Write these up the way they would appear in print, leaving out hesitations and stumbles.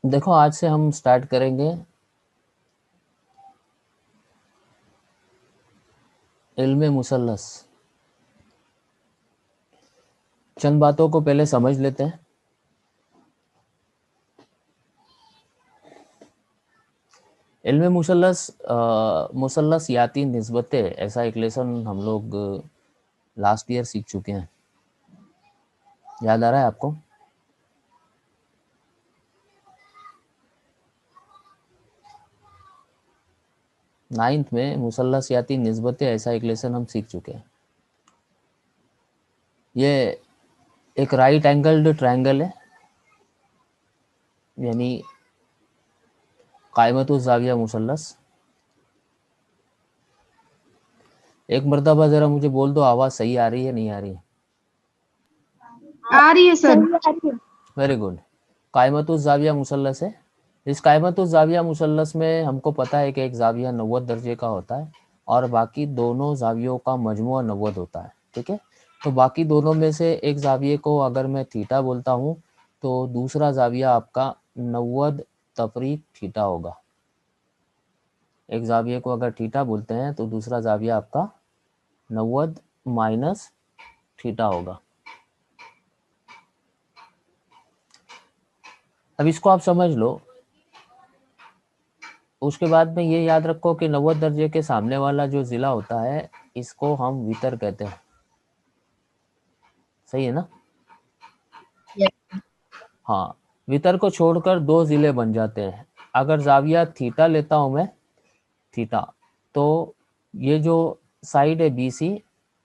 देखो आज से हम स्टार्ट करेंगे इल्मे मुसल्लस। चंद बातों को पहले समझ लेते हैं। इल्मे मुसल्लस मुसल्लस याती निस्बतें, ऐसा एक लेसन हम लोग लास्ट ईयर सीख चुके हैं। याद आ रहा है आपको? नाइन्थ में मुसल्लस याती निस्बतें, ऐसा एक लेसन हम सीख चुके हैं। ये एक राइट एंगल्ड ट्रायंगल है, यानी कायमतुज़ ज़ाविया मुसल्लस। एक मर्तबा ज़रा मुझे बोल दो, आवाज़ सही आ रही है नहीं आ रही है? आ रही है सर। Very good. कायमतुज़ ज़ाविया मुसल्लस है। इस कायमतुज़ ज़ाविया मुसल्लस में हमको पता है कि एक ज़ाविया 90 दर्जे का होता है और बाकी दोनों ज़ावियों का मजमुआ 90 होता है। ठीक है, तो बाकी दोनों में से एक ज़ाविये को अगर मैं थीटा बोलता हूँ तो दूसरा ज़ाविया आपका 90 तफरीक थीटा होगा। एक ज़ाविये को अगर थीटा बोलते हैं तो दूसरा ज़ाविया आपका 90 माइनस थीटा होगा। अब इसको आप समझ लो। उसके बाद में ये याद रखो कि 90 दर्जे के सामने वाला जो ज़िला होता है इसको हम वितर कहते हैं। सही है ना? हाँ, वितर को छोड़कर दो ज़िले बन जाते हैं। अगर ज़ाविया थीटा लेता हूँ मैं, थीटा, तो ये जो साइड है BC,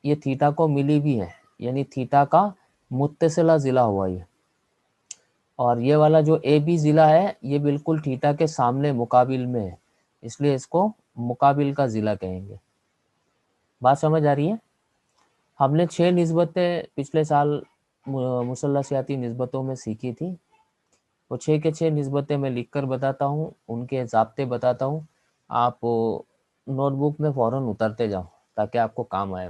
ये थीटा को मिली भी है, यानी थीटा का मुत्तसिला ज़िला हुआ ये। और ये वाला जो AB ज़िला है ये बिल्कुल थीटा के सामने मुकाबिल में है, इसलिए इसको मुकाबिल का ज़िला कहेंगे। बात समझ आ रही है? हमने 6 निस्बतें पिछले साल मुसल्लसियाती निस्बतों में सीखी थी। वो 6 के 6 निस्बतें मैं लिख कर बताता हूँ, उनके ज़ाब्ते बताता हूँ। आप नोटबुक में फ़ौरन उतारते जाओ ताकि आपको काम आए।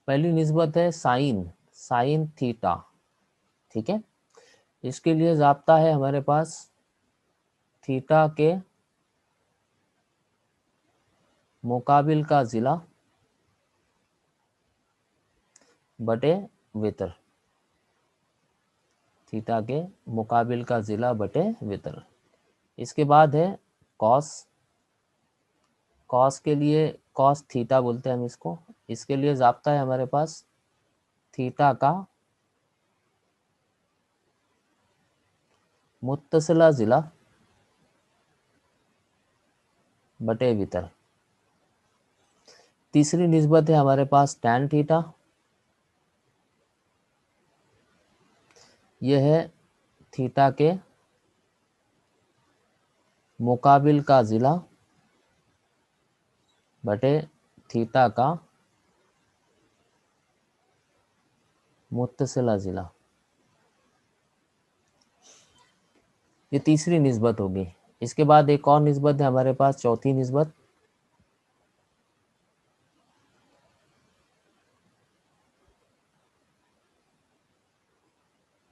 पहली निस्बत है साइन, साइन थीटा। ठीक है, इसके लिए ज़ाब्ता है हमारे पास थीटा के मुकाबिल का ज़िला बटे वितर। थीटा के मुकाबिल का ज़िला बटे वितर। इसके बाद है कॉस। कॉस के लिए कॉस थीटा बोलते हैं हम इसको। इसके लिए ज़ाब्ता है हमारे पास थीटा का मुत्तसिला ज़िला बटे वितर। तीसरी निस्बत है हमारे पास टैन थीटा। यह है थीटा के मुकाबिल का ज़िला बटे थीटा का मुत्तसिला ज़िला। ये तीसरी निस्बत होगी। इसके बाद एक और निस्बत है हमारे पास, चौथी निस्बत,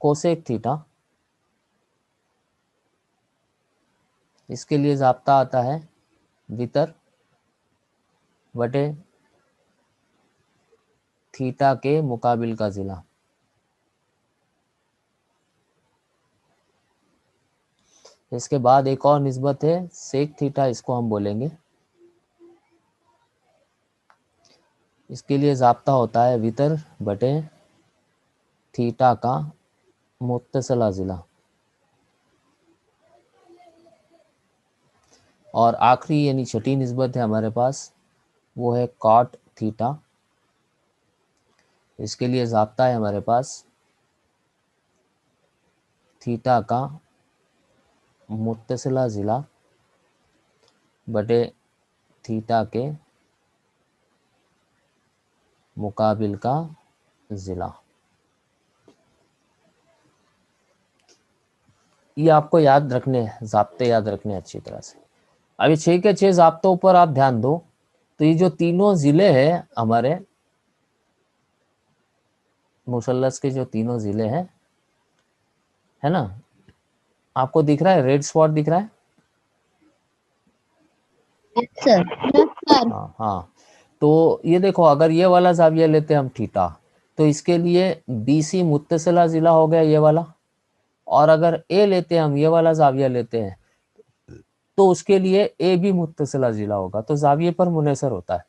कोसेक थीटा। इसके लिए ज़ाब्ता आता है वितर बटे थीटा के मुकाबिल का ज़िला। इसके बाद एक और निस्बत है सेक थीटा, इसको हम बोलेंगे। इसके लिए ज़ाब्ता होता है वितर बटे थीटा का मुत्तसिला ज़िला। और आखिरी यानी छठी निस्बत है हमारे पास, वो है कॉट थीटा। इसके लिए ज़ाब्ता है हमारे पास थीटा का मुत्तसिला ज़िला बटे थीटा के मुकाबिल का ज़िला। ये आपको याद रखने हैं, ज़ाब्ते याद रखने अच्छी तरह से। अभी 6 के 6 ज़ाब्तों पर आप ध्यान दो। तो ये जो तीनों ज़िले हैं हमारे मुसल्लस के, जो तीनों ज़िले हैं, है ना? आपको दिख रहा है, रेड स्पॉट दिख रहा है? Sir, yes sir. हाँ हाँ। तो ये देखो, अगर ये वाला जाविया लेते हैं हम थीटा, तो इसके लिए BC मुत्तसिला जिला हो गया ये वाला, और अगर ए लेते हैं हम, ये वाला जाविया लेते हैं, तो उसके लिए ए भी मुत्तसिला जिला होगा। तो जाविये पर मुनहसर होता है।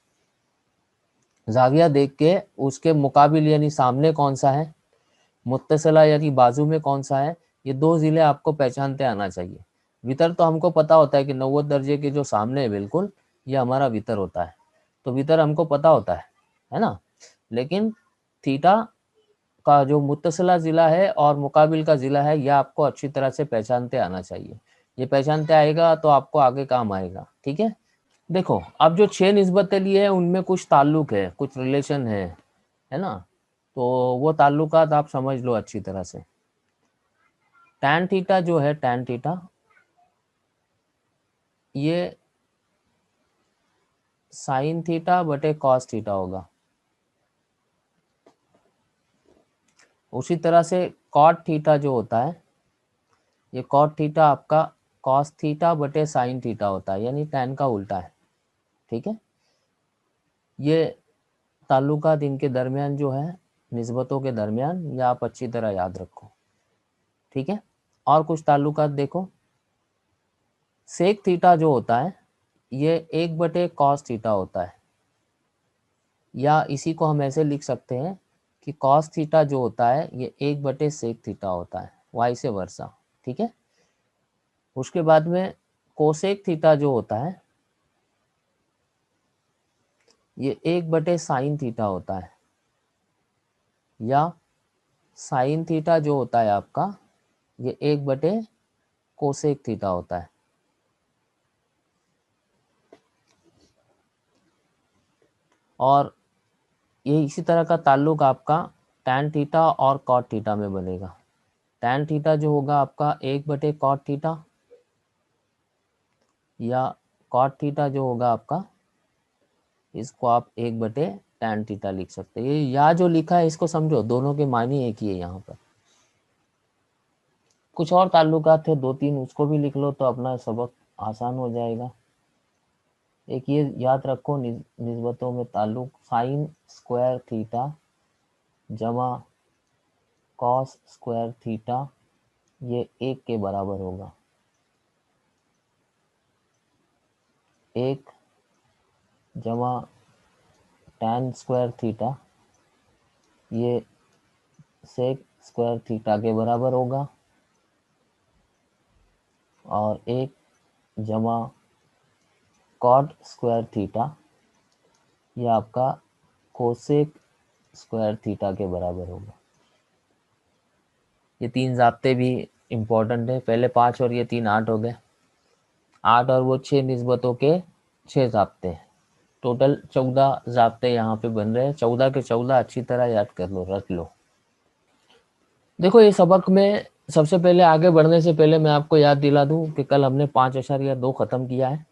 जाविया देख के उसके मुकाबिल यानी सामने कौन सा है, मुत्तसिला यानी बाजू में कौन सा है, ये 2 जिले आपको पहचानते आना चाहिए। वितर तो हमको पता होता है कि 90 दर्जे के जो सामने है बिल्कुल, ये हमारा वितर होता है, तो वितर हमको पता होता है ना? लेकिन थीटा का जो मुत्तसिला जिला है और मुकाबिल का जिला है, यह आपको अच्छी तरह से पहचानते आना चाहिए। ये पहचानते आएगा तो आपको आगे काम आएगा। ठीक है, देखो अब जो 6 निस्बतें ली है उनमें कुछ ताल्लुक है, कुछ रिलेशन है ना? तो वो ताल्लुकात आप समझ लो अच्छी तरह से। टैन थीटा जो है, टैन थीटा ये साइन थीटा बटे कॉस थीटा होगा। उसी तरह से कॉट थीटा जो होता है, ये कॉट थीटा आपका कॉस थीटा बटे साइन थीटा होता है, यानी टैन का उल्टा है। ठीक है, ये ताल्लुकात इनके दरमियान जो है, निस्बतों के दरमियान, ये आप अच्छी तरह याद रखो। ठीक है, और कुछ ताल्लुकात देखो। सेक थीटा जो होता है, ये 1 बटे कॉस थीटा होता है, या इसी को हम ऐसे लिख सकते हैं कि कॉस थीटा जो होता है ये 1 बटे सेक थीटा होता है, वाइस वर्सा। ठीक है, उसके बाद में कोसेक थीटा जो होता है, ये 1 बटे साइन थीटा होता है, या साइन थीटा जो होता है आपका, ये 1 बटे कोसेक थीटा होता है। और ये इसी तरह का ताल्लुक आपका टैन थीटा और कॉट थीटा में बनेगा। टैन थीटा जो होगा आपका 1 बटे कॉट थीटा, या कॉट थीटा जो होगा आपका, इसको आप 1 बटे टैन थीटा लिख सकते हैं। ये या जो लिखा है इसको समझो, दोनों के मायने एक ही है यहाँ पर। कुछ और ताल्लुकात थे 2-3, उसको भी लिख लो तो अपना सबक आसान हो जाएगा। एक ये याद रखो, निस्बतों में ताल्लुक साइन स्क्वायर थीटा जमा कॉस स्क्वायर थीटा, ये 1 के बराबर होगा। 1 जमा टैन स्क्वायर थीटा, ये सेक स्क्वायर थीटा के बराबर होगा। और 1 जमा कॉट स्क्वायर थीटा, ये आपका कोसेक स्क्वायर थीटा के बराबर होगा। ये 3 ज़ाब्ते भी इम्पोर्टेंट है, पहले 5 और ये 3 8 हो गए। 8 और वो 6 निस्बतों के 6 ज़ाब्ते हैं, टोटल 14 ज़ाब्ते यहाँ पे बन रहे हैं। 14 के 14 अच्छी तरह याद कर लो, रख लो। देखो ये सबक में सबसे पहले आगे बढ़ने से पहले मैं आपको याद दिला दूं कि कल हमने 5.2 ख़त्म किया है।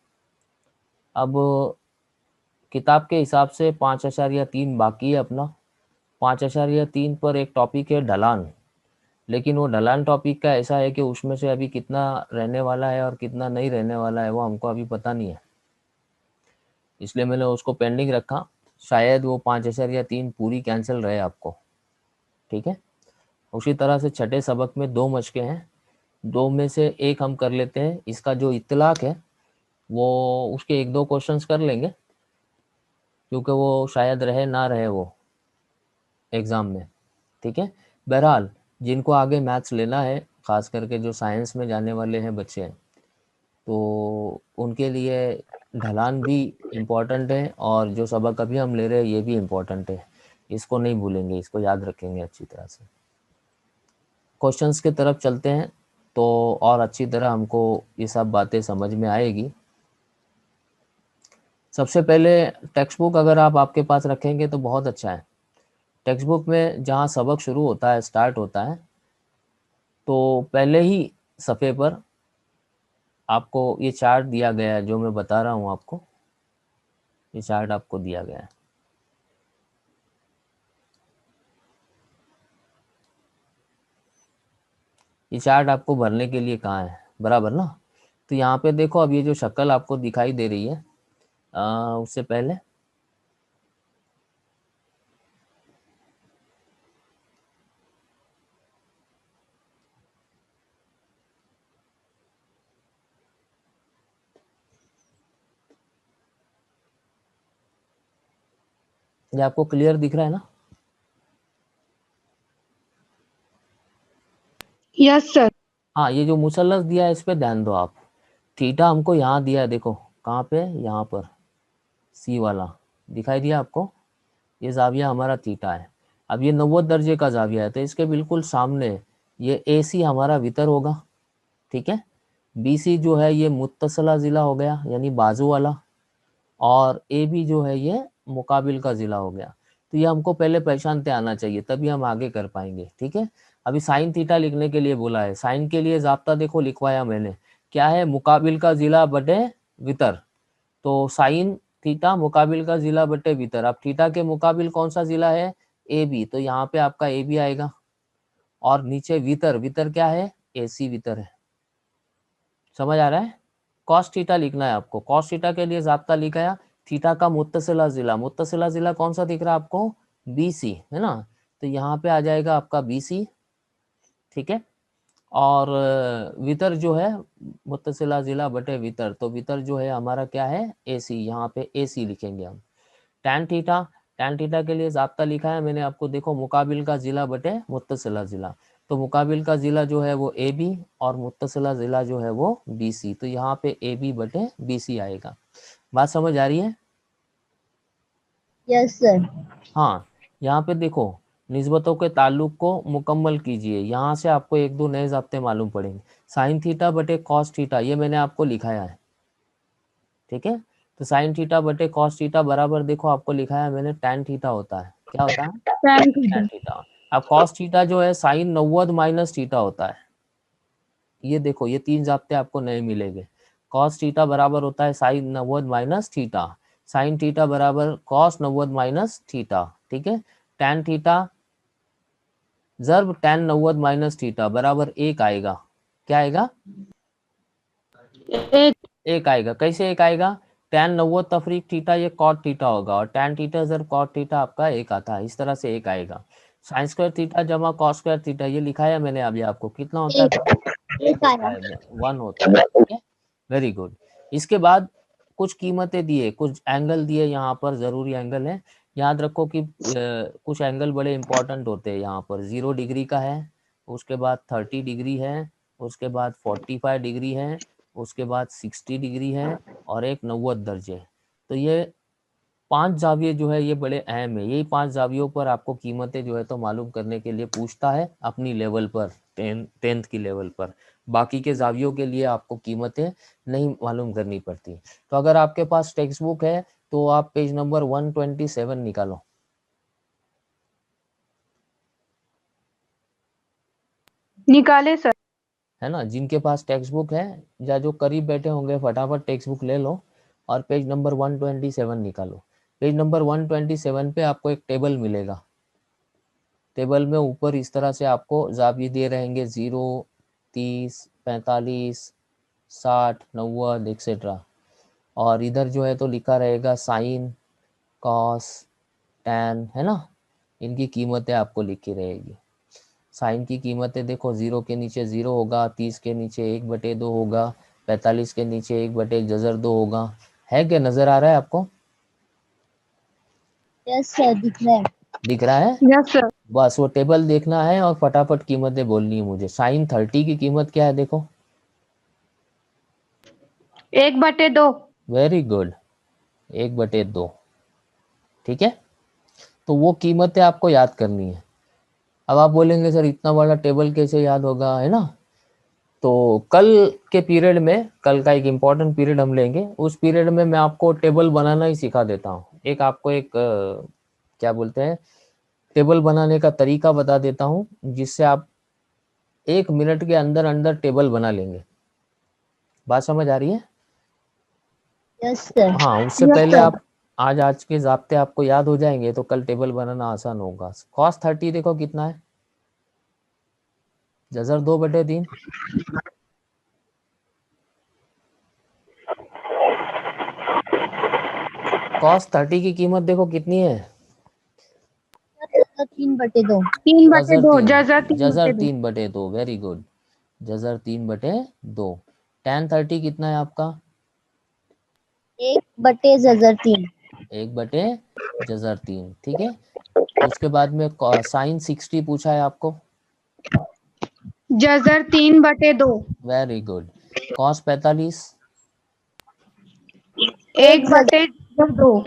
अब किताब के हिसाब से 5.3 बाकी है अपना। 5.3 पर एक टॉपिक है ढलान, लेकिन वो ढलान टॉपिक का ऐसा है कि उसमें से अभी कितना रहने वाला है और कितना नहीं रहने वाला है वो हमको अभी पता नहीं है, इसलिए मैंने उसको पेंडिंग रखा। शायद वो 5.3 पूरी कैंसिल रहे आपको। ठीक है, उसी तरह से छठे सबक में 2 मशकें हैं, 2 में से एक हम कर लेते हैं। इसका जो इत्तलाक है वो उसके 1-2 क्वेश्चंस कर लेंगे, क्योंकि वो शायद रहे ना रहे वो एग्ज़ाम में। ठीक है, बहरहाल जिनको आगे मैथ्स लेना है, ख़ास करके जो साइंस में जाने वाले हैं बच्चे, तो उनके लिए ढलान भी इम्पॉर्टेंट है, और जो सबक अभी हम ले रहे हैं ये भी इम्पॉर्टेंट है। इसको नहीं भूलेंगे, इसको याद रखेंगे अच्छी तरह से। क्वेश्चंस की तरफ चलते हैं तो और अच्छी तरह हमको ये सब बातें समझ में आएगी। सबसे पहले टेक्स्ट बुक अगर आप आपके पास रखेंगे तो बहुत अच्छा है। टेक्स्ट बुक में जहाँ सबक शुरू होता है, स्टार्ट होता है, तो पहले ही सफ़े पर आपको ये चार्ट दिया गया है, जो मैं बता रहा हूँ आपको, ये चार्ट आपको दिया गया है। ये चार्ट आपको भरने के लिए कहाँ है, बराबर ना। तो यहाँ पे देखो, अब ये जो शक्ल आपको दिखाई दे रही है उससे पहले ये आपको क्लियर दिख रहा है ना। Yes sir. हाँ, ये जो मुसल्लस दिया है इस पे ध्यान दो आप। थीटा हमको यहाँ दिया है, देखो कहाँ पे, यहाँ पर सी वाला दिखाई दिया आपको, ये जाविया हमारा थीटा है। अब ये 90 दर्जे का जाविया है, तो इसके बिल्कुल सामने ये ए सी हमारा वितर होगा, ठीक है। बी सी जो है ये मुत्तसला ज़िला हो गया, यानी बाजू वाला, और ए बी जो है ये मुकाबिल का ज़िला हो गया। तो ये हमको पहले पहचानते आना चाहिए, तभी हम आगे कर पाएंगे, ठीक है। अभी साइन थीटा लिखने के लिए बोला है, साइन के लिए जाब्ता देखो लिखवाया मैंने, क्या है, मुकाबिल का ज़िला बटे वितर। तो साइन थीटा मुकाबिल का ज़िला बटे वितर। अब थीटा के मुकाबिल कौन सा ज़िला है, ए बी, तो यहाँ पे आपका ए बी आएगा। और नीचे वितर, वितर क्या है, ए सी वितर है। समझ आ रहा है। कॉस थीटा लिखना है आपको, कॉस थीटा के लिए जाब्ता लिखाया, थीटा का मुत्तसिला ज़िला, मुत्तसिला ज़िला कौन सा दिख रहा है आपको, बी सी, है ना। तो यहाँ पे आ जाएगा आपका बी सी, ठीक है। और वितर जो है मुत्तसिला ज़िला बटे वितर, तो वितर जो है हमारा क्या है, ए सी, यहाँ पे ए सी लिखेंगे हम। टैन थीटा, टैन थीटा के लिए जाब्ता लिखा है मैंने आपको, देखो मुकाबिल का ज़िला बटे मुत्तसिला ज़िला, तो मुकाबिल का ज़िला जो है वो ए बी और मुत्तसिला ज़िला जो है वो बी सी, तो यहाँ पे ए बी बटे बी सी आएगा। बात समझ आ रही है। Yes sir. हाँ, यहाँ पे देखो निस्बतों के ताल्लुक को मुकम्मल कीजिए, यहाँ से आपको एक दो नए ज़ाब्ते मालूम पड़ेंगे। साइन थीटा बटे कॉस थीटा, ये मैंने आपको लिखाया है, ठीक है। तो साइन थीटा बटे कॉस थीटा बराबर देखो आपको लिखाया है मैंने, टैन थीटा होता है, क्या होता है, टैन थीटा। अब कॉस थीटा जो है साइन 90 माइनस थीटा होता है, ये देखो ये तीन जाब्ते आपको नए मिलेंगे। कॉस थीटा बराबर होता है sine 90 minus theta, sine theta बराबर कॉस 90 माइनस थीटा, ठीक है। टैन थीटा जर्ब टैन 90 माइनस थीटा बराबर एक आएगा, क्या आएगा, एक आएगा। कैसे एक आएगा, टैन 90 तफरीक थीटा ये कॉट थीटा होगा, और टैन थीटा जर्ब कॉट थीटा आपका एक आता है, इस तरह से एक आएगा। साइन स्क्वायर थीटा जमा कॉस स्क्वायर थीटा, ये लिखाया मैंने अभी आपको, कितना होता है, एक होता है, 1 होता है, ठीक है। Very good. इसके बाद कुछ कीमतें दिए, कुछ एंगल दिए, यहाँ पर ज़रूरी एंगल है, याद रखो कि कुछ एंगल बड़े इंपॉर्टेंट होते हैं। यहाँ पर 0 डिग्री का है, उसके बाद 30 डिग्री है, उसके बाद 45 डिग्री है, उसके बाद 60 डिग्री है, और एक 90 दर्जे। तो ये 5 जाविये जो है ये बड़े अहम है, यही 5 जावियों पर आपको कीमतें जो है तो मालूम करने के लिए पूछता है अपनी लेवल पर, 10th की लेवल पर। बाकी के जावियों के लिए आपको कीमतें नहीं मालूम करनी पड़ती। तो अगर आपके पास टेक्स्ट बुक है तो आप पेज नंबर 127 निकालो। निकाले सर। है ना, जिनके पास टेक्स्ट बुक है या जो करीब बैठे होंगे फटाफट टेक्स्ट बुक ले लो और पेज नंबर 127 निकालो। पेज नंबर 127 पे आपको एक टेबल मिलेगा, टेबल में ऊपर इस तरह से आपको जाविये दे रहेंगे, 0, 30, 45, 60, 90 एक्सेट्रा, और इधर जो है तो लिखा रहेगा साइन, कॉस, टैन, है ना, इनकी कीमतें आपको लिखी रहेगी। साइन की कीमतें देखो, 0 के नीचे 0 होगा, 30 के नीचे 1/2 होगा, 45 के नीचे 1/1 जजर 2 होगा। है क्या, नजर आ रहा है आपको, यस सर, दिख रहा है। दिख रहा है। Yes sir. बस वो टेबल देखना है और फटाफट कीमतें बोलनी है मुझे। साइन 30 की कीमत क्या है, देखो, 1/2। वेरी गुड, 1/2, ठीक है। तो वो कीमतें आपको याद करनी है। अब आप बोलेंगे सर इतना बड़ा टेबल कैसे याद होगा, है ना। तो कल के पीरियड में, कल का एक इम्पॉर्टेंट पीरियड हम लेंगे, उस पीरियड में मैं आपको टेबल बनाना ही सिखा देता हूँ। एक आपको एक क्या बोलते हैं, टेबल बनाने का तरीका बता देता हूँ, जिससे आप 1 मिनट के अंदर अंदर टेबल बना लेंगे। बात समझ आ रही है। Yes sir. हाँ, उससे पहले आप आज के ज़ाब्ते आपको याद हो जाएंगे तो कल टेबल बनाना आसान होगा। cos 30 देखो कितना है, जजर 2/3। कॉस 30 की कीमत देखो कितनी है, 3/2। 3/2 Jhajjar Jhajjar 3/2 3/2। Very good, Jhajjar 3/2। tan 30 कितना है आपका? 1/3। 1/3। ठीक है। उसके बाद में साइन 60 पूछा है आपको। Jhajjar 3/2 very good. Cos 45 1/2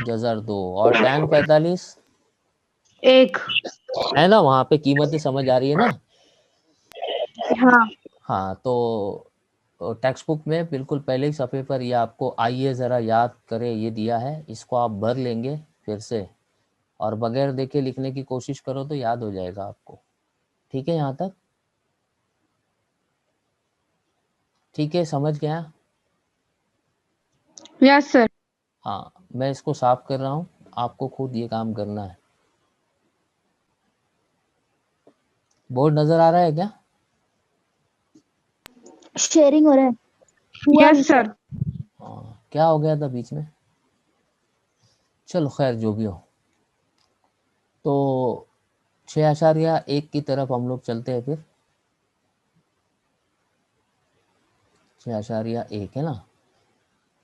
Jhajjar 2। और tan 45 1। है ना, वहां पे कीमतें समझ आ रही है ना। हाँ हाँ, तो टेक्स्ट बुक में बिल्कुल पहले ही सफ़े पर ये आपको आइए ज़रा याद करें ये दिया है, इसको आप भर लेंगे फिर से, और बगैर देखे लिखने की कोशिश करो तो याद हो जाएगा आपको। ठीक है, यहाँ तक ठीक है, समझ गया? Yes sir. हाँ, मैं इसको साफ कर रहा हूँ, आपको खुद ये काम करना है। बोर्ड नज़र आ रहा है क्या? शेयरिंग हो रहा है। हुआ नहीं यस सर। हाँ, क्या हो गया था बीच में? चलो खैर, जो भी हो। तो 6.1 की तरफ हम लोग चलते हैं फिर। 6.1 है ना।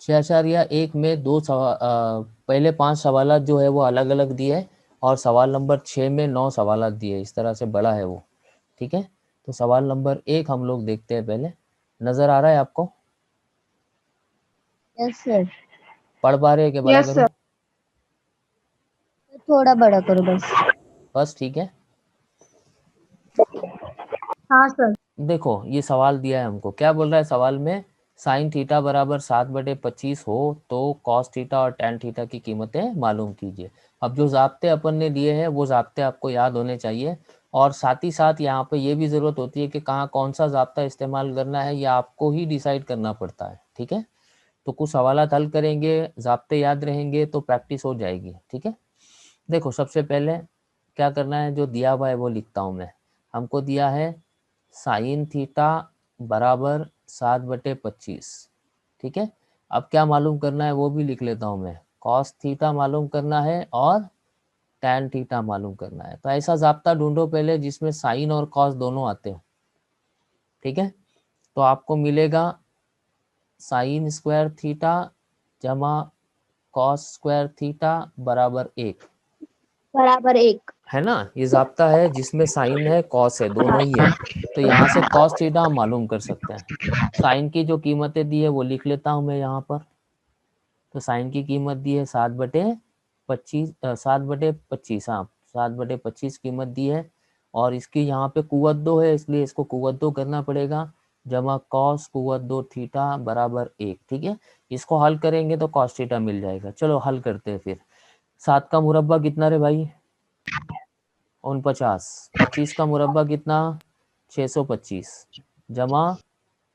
6.1 में पहले 5 सवाल जो है वो अलग अलग दिए है, और सवाल नंबर 6 में 9 सवाल दिए है, इस तरह से बड़ा है वो। ठीक है, तो सवाल नंबर 1 हम लोग देखते हैं पहले। नज़र आ रहा है आपको? Yes sir. पढ़ पा रहे हैं कि बड़ा यस करूं? सर। थोड़ा बड़ा करो बस। बस ठीक है। हाँ सर। देखो ये सवाल दिया है हमको, क्या बोल रहा है सवाल में, साइन थीटा बराबर 7/25 हो तो कॉस थीटा और टैन थीटा की कीमतें मालूम कीजिए। अब जो ज़ाब्ते अपन ने दिए हैं वो ज़ाब्ते आपको याद होने चाहिए, और साथ ही साथ यहाँ पे ये भी ज़रूरत होती है कि कहाँ कौन सा ज़ाब्ता इस्तेमाल करना है, ये आपको ही डिसाइड करना पड़ता है। ठीक है, तो कुछ सवालात हल करेंगे, ज़ाब्ते याद रहेंगे तो प्रैक्टिस हो जाएगी। ठीक है, देखो सबसे पहले क्या करना है, जो दिया हुआ है वो लिखता हूँ मैं। हमको दिया है साइन थीटा बराबर 7/25। ठीक है, अब क्या मालूम करना है वो भी लिख लेता हूँ मैं, कॉस थीटा मालूम करना है और टैन थीटा मालूम करना है। तो ऐसा ज़ाब्ता ढूंढो पहले जिसमें साइन और कॉस दोनों आते हो। ठीक है, तो आपको मिलेगा साइन स्क्वायर थीटा जमा कॉस स्क्वायर थीटा बराबर 1, बराबर 1। है ना। ये ज़ाब्ता है जिसमें साइन है कॉस है, दोनों ही है। तो यहाँ से कॉस थीटा हम मालूम कर सकते हैं। साइन की जो कीमतें दी है वो लिख लेता हूँ मैं यहाँ पर। तो साइन की कीमत दी है 7/25, 7/25। हाँ, 7/25 कीमत दी है, और इसकी यहाँ पे कुवत 2 है इसलिए इसको कुवत 2 करना पड़ेगा, जमा कॉस कुवत 2 थीटा बराबर 1। ठीक है, इसको हल करेंगे तो कॉस थीटा मिल जाएगा। चलो हल करते हैं फिर। 7 का मुरब्बा कितना रे भाई? 49। 25 का मुरब्बा कितना? 625। जमा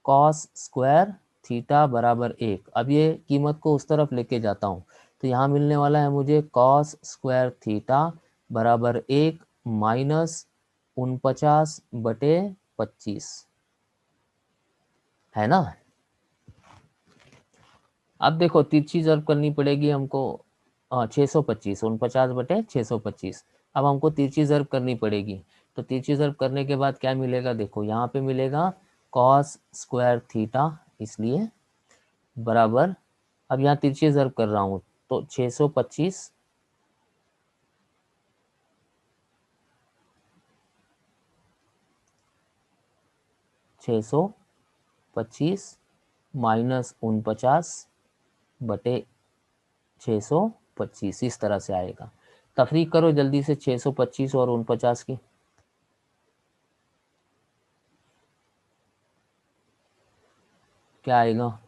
कॉस स्क्वायर थीटा बराबर 1। अब ये कीमत को उस तरफ लेके जाता हूँ, तो यहाँ मिलने वाला है मुझे कॉस स्क्वायर थीटा बराबर 1 माइनस 49/25, है ना। अब देखो तिरछी ज़र्ब करनी पड़ेगी हमको, 625, 49/625। अब हमको तिरछी ज़र्ब करनी पड़ेगी, तो तिरछी ज़र्ब करने के बाद क्या मिलेगा, देखो यहाँ पे मिलेगा कॉस स्क्वायर थीटा, इसलिए बराबर, अब यहाँ तिरछी ज़र्ब कर रहा हूँ तो 625 माइनस 49/625, इस तरह से आएगा। तफरीक करो जल्दी से 625 और 49 की। क्या आएगा?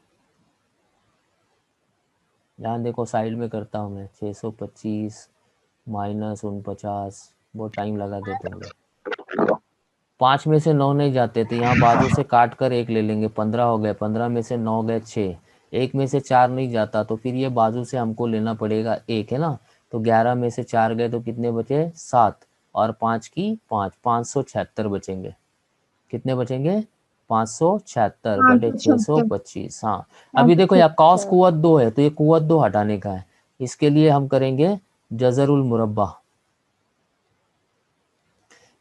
यहाँ देखो साइड में करता हूँ मैं, 625 माइनस 49, बहुत टाइम लगा देते होंगे। 5 में से 9 नहीं जाते तो यहाँ बाजू से काट कर 1 ले लेंगे, 15 हो गए। 15 में से 9 गए 6, 1 में से 4 नहीं जाता तो फिर ये बाजू से हमको लेना पड़ेगा 1, है ना। तो 11 में से 4 गए तो कितने बचे? 7, और 5 की 5, 576 बचेंगे। कितने बचेंगे? 576 बटे 625। हाँ, अभी देखो यहाँ कॉस 576। कुव्वत 2 है तो ये कुव्वत 2 हटाने का है, इसके लिए हम करेंगे जज़रुल मुरब्बा।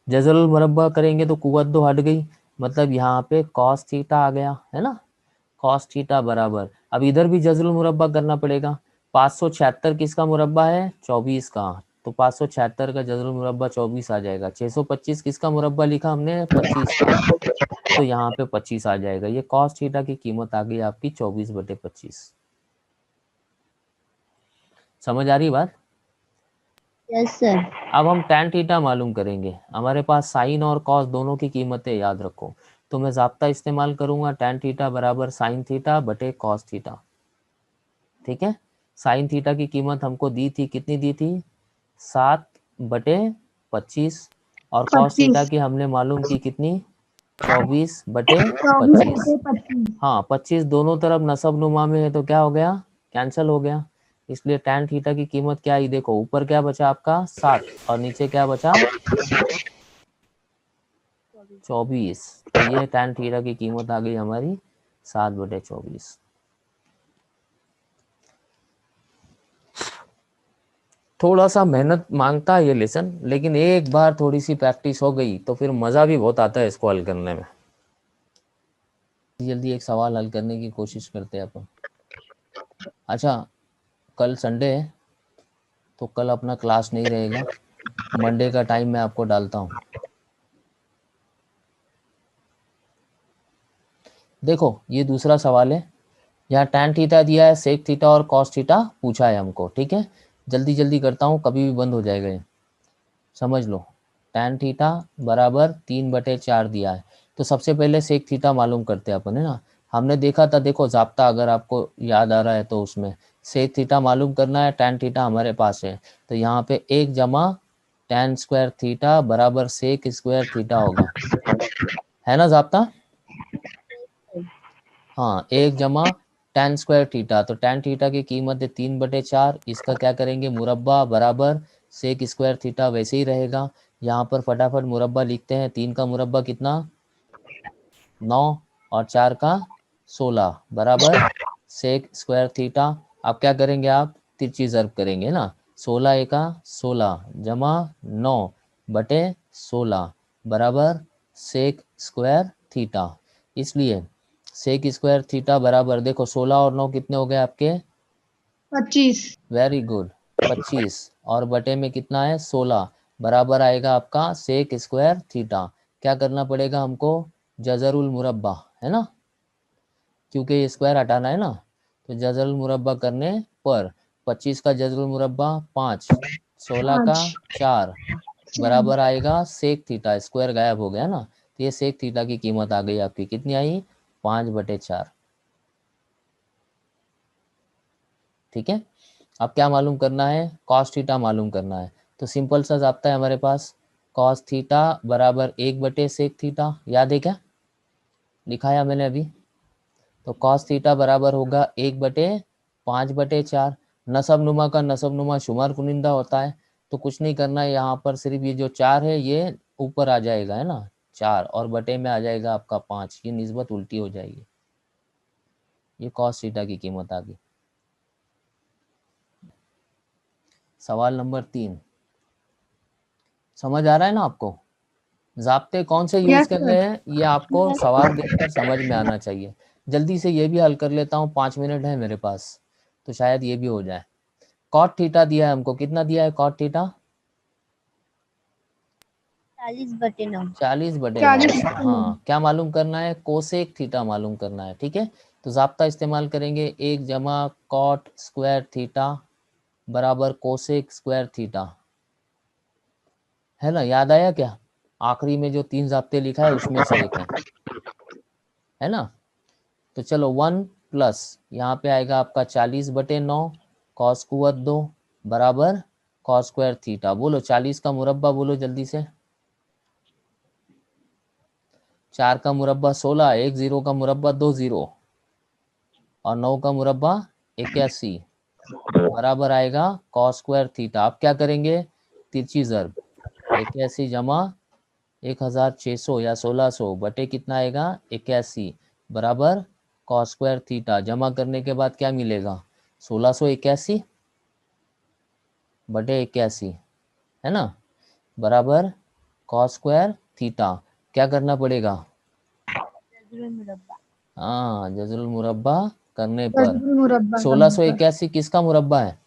जज़रुल मुरब्बा करेंगे तो कुव्वत 2 हट गई, मतलब यहाँ पे कॉस थीटा आ गया, है ना। कॉस थीटा बराबर, अब इधर भी जज़रुल मुरब्बा करना पड़ेगा। 576 किसका मुरब्बा है? 24 का, तो 576 का जज़रुल मुरब्बा 24 आ जाएगा। 625 किसका मुरब्बा लिखा हमने? 25 का, तो यहाँ पे 25 आ जाएगा। ये कॉस थीटा की कीमत आ गई आपकी 24 बटे 25। समझ आ रही बात? Yes sir. अब हम tan थीटा मालूम करेंगे। हमारे पास साइन और कॉस दोनों की कीमतें याद रखो, तो मैं ज़ाब्ता इस्तेमाल करूंगा tan थीटा बराबर साइन थीटा बटे कॉस थीटा। ठीक है, साइन थीटा की कीमत हमको दी थी, कितनी दी थी? 7 बटे 25, और कॉस थीटा 25। की हमने मालूम की कितनी? 24 बटे 24 25। बटे 25। हाँ, 25 दोनों तरफ नसब नुमा में है तो क्या हो गया? कैंसिल हो गया। इसलिए tan थीटा की कीमत क्या आई? देखो ऊपर क्या बचा आपका? 7, और नीचे क्या बचा? 24। तो ये tan थीटा की कीमत आ गई हमारी 7 बटे 24। थोड़ा सा मेहनत मांगता है ये लेसन, लेकिन एक बार थोड़ी सी प्रैक्टिस हो गई तो फिर मज़ा भी बहुत आता है इसको हल करने में। जल्दी एक सवाल हल करने की कोशिश करते हैं अपन। अच्छा, कल संडे है तो कल अपना क्लास नहीं रहेगा, मंडे का टाइम मैं आपको डालता हूँ। देखो ये दूसरा सवाल है, यहाँ tan थीटा दिया है, सेक थीटा और कॉस थीटा पूछा है हमको। ठीक है, जल्दी जल्दी करता हूँ, कभी भी बंद हो जाएगा ये, समझ लो। tan थीटा बराबर 3/4 दिया है, तो सबसे पहले सेक थीटा मालूम करते हैं अपन, है ना। हमने देखा था, देखो ज़ाब्ता अगर आपको याद आ रहा है तो उसमें सेक थीटा मालूम करना है, tan थीटा हमारे पास है, तो यहाँ पे 1 जमा tan स्क्वायर थीटा बराबर सेक स्क्वायर थीटा होगा, है ना ज़ाब्ता। हाँ, 1 जमा tan स्क्वायर थीटा, तो tan थीटा की कीमत है 3/4, इसका क्या करेंगे? मुरब्बा बराबर सेक स्क्वायर थीटा वैसे ही रहेगा। यहाँ पर फटाफट मुरब्बा लिखते हैं, 3 का मुरब्बा कितना? 9, और 4 का 16 बराबर सेक स्क्वायर थीटा। अब क्या करेंगे आप? तिरछी ज़र्ब करेंगे ना, 16 एका 16 जमा 9 बटे 16 बराबर सेक स्क्वायर थीटा। इसलिए सेक स्क्वायर थीटा बराबर, देखो 16 और 9 कितने हो गए आपके? 25। वेरी गुड, 25, और बटे में कितना है? 16, बराबर आएगा आपका सेक स्क्वायर थीटा। क्या करना पड़ेगा हमको? जज़रुल मुरब्बा, है ना, क्योंकि ये स्क्वायर हटाना है ना, तो जज़रुल मुरब्बा करने पर 25 का जज़रुल मुरब्बा 5, 16 का 4 बराबर आएगा सेक थीटा, स्क्वायर गायब हो गया ना, तो ये सेक थीटा की कीमत आ गई आपकी, कितनी आई? 5/4। ठीक है, अब क्या मालूम करना है? कॉस थीटा मालूम करना है, तो सिंपल सा ज़ाब्ता है हमारे पास, कॉस थीटा बराबर 1 सेक थीटा, याद है क्या? लिखाया मैंने अभी, तो कॉस थीटा बराबर होगा 1/5/4। नसब नुमा का नसब नुमा शुमार कुनिंदा होता है, तो कुछ नहीं करना है, यहाँ पर सिर्फ ये जो 4 है ये ऊपर आ जाएगा, है ना, 4, और बटे में आ जाएगा आपका 5, ये निस्बत उल्टी हो जाएगी। ये कॉस थीटा की कीमत आ गई। सवाल नंबर 3 समझ आ रहा है ना आपको? ज़ाब्ते कौन से यूज़ यस कर सर। रहे हैं ये आपको सवाल देखकर समझ में आना चाहिए। जल्दी से ये भी हल कर लेता हूँ, 5 मिनट है मेरे पास, तो शायद ये भी हो जाए। कॉट थीटा दिया है हमको, कितना दिया है कॉट थीटा? 40/9। 40/9। 40। हाँ, क्या मालूम करना है? कोसेक थीटा मालूम करना है। ठीक है, तो ज़ाब्ता इस्तेमाल करेंगे, 1 जमा कॉट स्क्वायर थीटा बराबर कोसेक स्क्वायर थीटा, है ना। याद आया क्या? आखिरी में जो 3 ज़ाब्ते लिखा है उसमें से एक है ना। तो चलो 1 प्लस यहाँ पे आएगा आपका 40/9 कॉस कुव्वत 2 बराबर कॉस स्क्वायर थीटा। बोलो 40 का मुरब्बा, बोलो जल्दी से। 4 का मुरब्बा 16, 1 0 का मुरब्बा 2 0, और 9 का मुरब्बा 81 बराबर आएगा कॉस स्क्वायर थीटा। अब क्या करेंगे? तिरछी ज़र्ब, 81 जमा 1600 या 1600 बटे कितना आएगा 81 बराबर cos स्क्वायर थीटा। जमा करने के बाद क्या मिलेगा 1681 बटे 81 है ना, बराबर cos स्क्वायर थीटा। क्या करना पड़ेगा, जज़रुल मुरब्बा। हाँ जज़रुल मुरब्बा करने पर जज़रुल मुरब्बा 1681 किसका मुरब्बा है,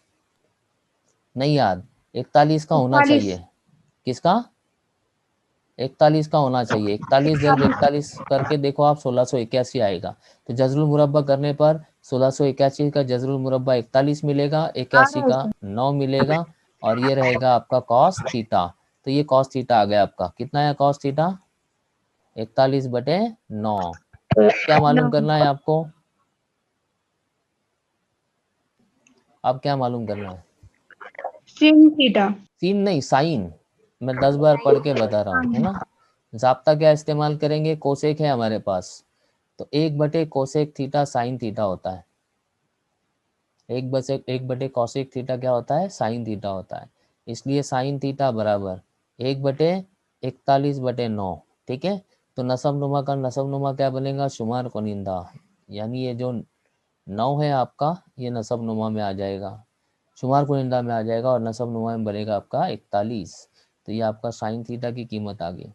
नहीं याद, 41 का होना 41 चाहिए, किसका 41 का होना चाहिए। 41 जब 41 करके देखो आप 1681 आएगा। तो जज़रुल मुरब्बा करने पर 1681 का जज़रुल मुरब्बा 41 मिलेगा, 81 का 9 मिलेगा और ये रहेगा आपका cos थीटा। तो ये cos थीटा आ गया आपका, कितना है cos थीटा 41 बटे 9। क्या मालूम करना है आपको, अब क्या मालूम करना है, sin थीटा। सीन नहीं साइन, मैं 10 बार पढ़ के बता रहा हूँ है ना। ज़ाब्ता क्या इस्तेमाल करेंगे, कोसेक है हमारे पास, तो 1 बटे कोसेक थीटा साइन थीटा होता है। 1 बटे कोसेक थीटा क्या होता है, साइन थीटा होता है। इसलिए साइन थीटा बराबर 1 बटे 41 बटे 9। ठीक है, तो नसब नुमा का नसब नुमा क्या बनेगा, शुमार कुनिंदा, यानी ये जो 9 है आपका ये नसब नुमा में आ जाएगा, शुमार कुनिंदा में आ जाएगा और नसब नुमा में बनेगा आपका 41। तो ये आपका साइन थीटा की कीमत आ गई।